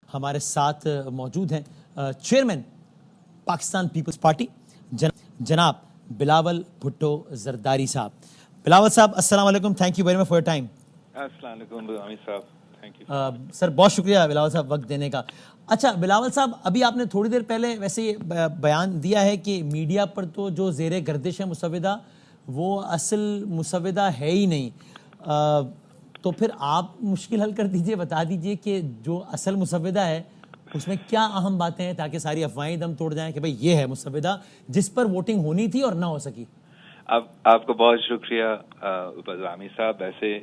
ہمارے ساتھ موجود ہیں چیئرمین پاکستان پیپلز پارٹی جناب بلاول بھٹو زرداری صاحب. بلاول صاحب السلام علیکم, thank you very much for your time. السلام علیکم عامر صاحب, تھینک یو. سر بہت شکریہ بلاول صاحب وقت دینے کا. اچھا بلاول صاحب, ابھی آپ نے تھوڑی دیر پہلے ویسے یہ بیان دیا ہے کہ میڈیا پر تو جو زیر گردش ہے مسودہ وہ اصل مسودہ ہے ہی نہیں, تو پھر آپ مشکل حل کر دیجئے, بتا دیجئے کہ جو اصل مسودہ ہے اس میں کیا اہم باتیں ہیں تاکہ ساری افواہیں دم توڑ جائیں کہ بھئی یہ ہے مسودہ جس پر ووٹنگ ہونی تھی اور نہ ہو سکی. آپ کو بہت شکریہ عامر صاحب. ایسے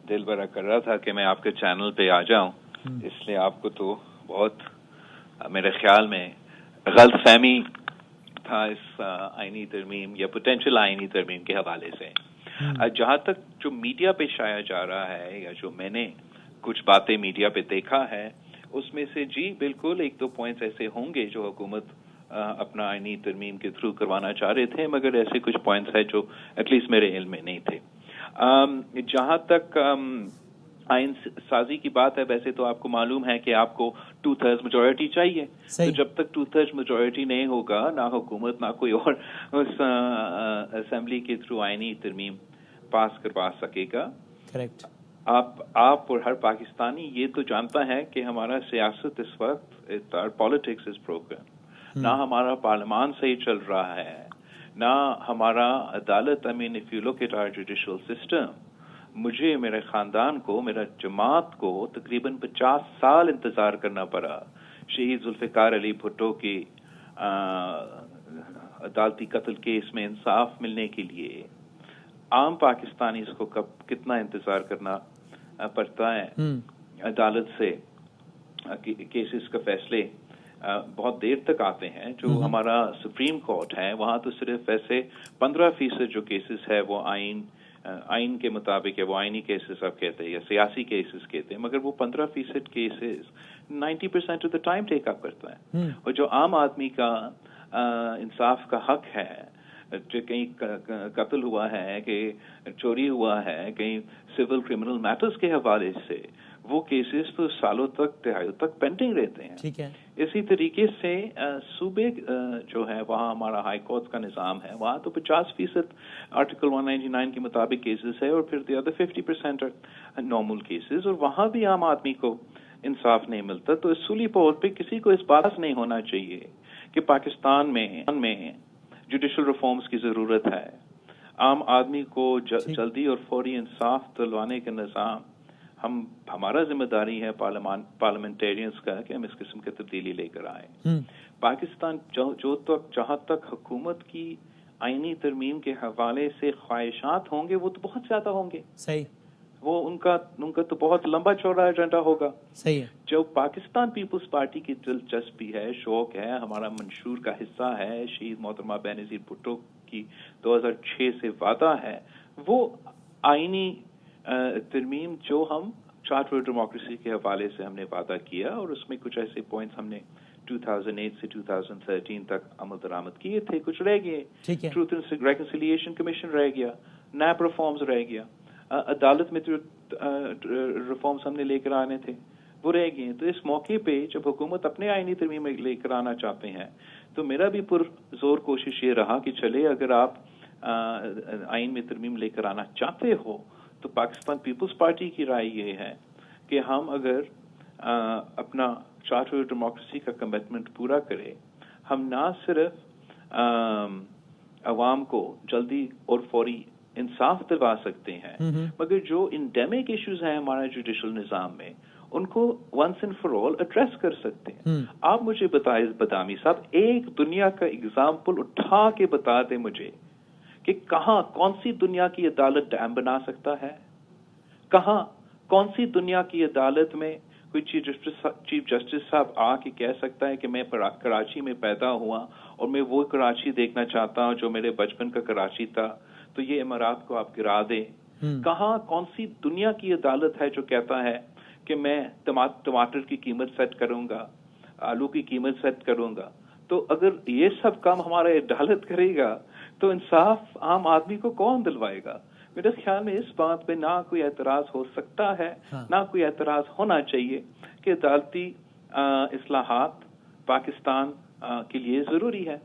دل بھرا کر رہا تھا کہ میں آپ کے چینل پہ آ جاؤں, اس لیے آپ کو تو بہت میرے خیال میں غلط فہمی تھا اس آئینی ترمیم یا پوٹینشیل آئینی ترمیم کے حوالے سے. جہاں تک جو میڈیا پہ شائع جا رہا ہے یا جو میں نے کچھ باتیں میڈیا پہ دیکھا ہے, اس میں سے جی بالکل ایک دو پوائنٹس ایسے ہوں گے جو حکومت اپنا آئینی ترمیم کے تھرو کروانا چاہ رہے تھے, مگر ایسے کچھ پوائنٹس ہیں جو ایٹ لیسٹ میرے علم میں نہیں تھے. جہاں تک آئین سازی کی بات ہے, ویسے تو آپ کو معلوم ہے کہ آپ کو 2/3 میجورٹی چاہیے. تو جب تک 2/3 میجورٹی نہیں ہوگا, نہ حکومت نہ کوئی اور اس اسمبلی کے تھرو آئینی ترمیم پاس کروا سکے گا. کریکٹ. آپ اور ہر پاکستانی یہ تو جانتا ہے کہ ہمارا سیاست اس وقت پالیٹکس از بروکن. نہ ہمارا پارلیمان صحیح چل رہا ہے, نہ ہمارا عدالت. I mean if you look at our judicial system, مجھے میرے خاندان کو, میرا جماعت کو تقریباً 50 سال انتظار کرنا پڑا شہید ذوالفقار علی بھٹو کی عدالتی قتل کیس میں انصاف ملنے کے لیے. عام پاکستانی اس کو کتنا انتظار کرنا پڑتا ہے عدالت سے, کیسز کا فیصلے بہت دیر تک آتے ہیں. جو ہمارا سپریم کورٹ ہے وہاں تو صرف ایسے 15% جو کیسز ہے وہ آئین کے مطابق ہے, وہ آئینی کیسز آپ کہتے ہیں یا سیاسی کیسز کہتے ہیں, مگر وہ 15% cases 90% of the time take up کرتا ہے. اور جو عام آدمی کا انصاف کا حق ہے, جو کہیں قتل ہوا ہے, کہ چوری ہوا ہے, کہیں سول کرمنل میٹرز کے حوالے سے, وہ کیسز تو سالوں تک, دہائیوں تک پینڈنگ رہتے ہیں. ٹھیک ہے. اسی طریقے سے صوبے جو ہے وہاں ہمارا ہائی کورٹ کا نظام ہے, وہاں تو 50% آرٹیکل 199 کے مطابق کیسز ہے, اور پھر the other 50% نارمل کیسز, اور وہاں بھی عام آدمی کو انصاف نہیں ملتا. تو اصولی طور پہ کسی کو اس بات نہیں ہونا چاہیے کہ پاکستان میں جوڈیشل ریفارمز کی ضرورت ہے. عام آدمی کو جلدی اور فوری انصاف دلوانے کا نظام ہمارا ذمہ داری ہے پارلیمنٹیرینز کا کہ ہم اس قسم کی تبدیلی لے کر آئیں. پاکستان جہاں تک حکومت کی آئینی ترمیم کے حوالے سے خواہشات ہوں گے وہ تو بہت زیادہ ہوں گے. صحیح. وہ ان کا تو بہت لمبا چوڑا ایجنڈا ہوگا. صحیح ہے. جو پاکستان پیپلز پارٹی کی دلچسپی ہے, شوق ہے, ہمارا منشور کا حصہ ہے, شہید محترمہ بینظیر بھٹو کی 2006 سے وعدہ ہے, وہ آئینی ترمیم جو ہم چارٹر آف ڈیموکریسی کے حوالے سے ہم نے وعدہ کیا, اور اس میں کچھ ایسے پوائنٹس ہم نے 2008 سے 2013 تک عمل درآمد کیے تھے, کچھ رہ گئے. ٹروتھ اینڈ ریکنسیلیشن کمیشن رہ گیا, نیب ریفارمز رہ گیا, عدالت میں جو ریفارمز ہم نے لے کر آنے تھے وہ رہ گئے. تو اس موقع پہ جب حکومت اپنے آئینی ترمیم لے کر آنا چاہتے ہیں, تو میرا بھی پرزور کوشش یہ رہا کہ چلے اگر آپ آئین میں ترمیم لے کر آنا چاہتے ہو تو پاکستان پیپلز پارٹی کی رائے یہ ہے کہ ہم اگر اپنا چارٹر آف ڈیموکریسی کا کمٹمنٹ پورا کرے, ہم نہ صرف عوام کو جلدی اور فوری انصاف دلوا سکتے ہیں, مگر جو انڈیمک ایشوز ہیں ہمارے جوڈیشل نظام میں ان کو once and for all address کر سکتے ہیں. آپ مجھے بتائیں بدامی صاحب, ایک دنیا کا اگزامپل اٹھا کے بتا دیں مجھے کہ کہاں, کون سی دنیا کی عدالت ڈیم بنا سکتا ہے, کہاں کون سی دنیا کی عدالت میں کوئی چیف جسٹس صاحب آ کے کہہ سکتا ہے کہ میں کراچی میں پیدا ہوا اور میں وہ کراچی دیکھنا چاہتا ہوں جو میرے بچپن کا کراچی تھا, تو یہ امارات کو آپ گرا دیں. کہاں کون سی دنیا کی عدالت ہے جو کہتا ہے کہ میں ٹماٹر کی قیمت سیٹ کروں گا, آلو کی قیمت سیٹ کروں گا. تو اگر یہ سب کام ہمارا عدالت کرے گا تو انصاف عام آدمی کو کون دلوائے گا؟ میرے خیال میں اس بات پہ نہ کوئی اعتراض ہو سکتا ہے, نہ کوئی اعتراض ہونا چاہیے کہ عدالتی اصلاحات پاکستان کے لیے ضروری ہے.